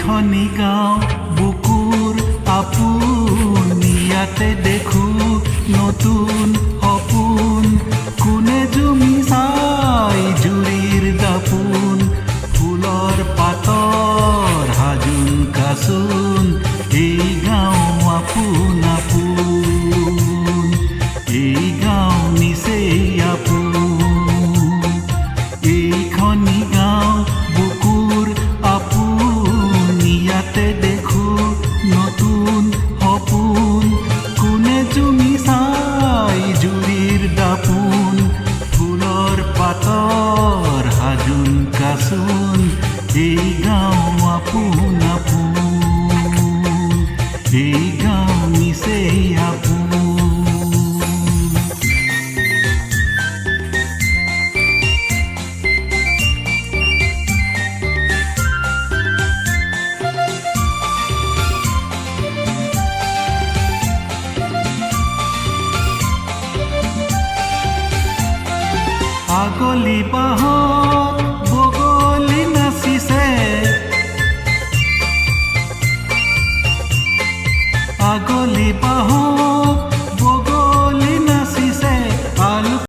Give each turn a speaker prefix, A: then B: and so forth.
A: এইখনি গাঁও বুকুৰ আপোন ইয়াতে দেখো নতুন সপোন কোনে জুমি চাই জুৰিৰ দাপোন ফুলৰ পাতৰ হাজোন কাচোন এই গাঁও আপোন আপোন এই গাঁও নিচেই আপোন এইখনি গাঁও বুকুৰ আপোন ইয়াতে দেখো নতুন সপোন কোনে জুমি চাই জুৰিৰ দাপোন ফুলৰ পাতৰ হাজোন কাচোন এই গাঁও আপোন আপোন এই গাঁও নিচেই আপোন আগলি বাহত বগলী নাচিছে আগলি বাহত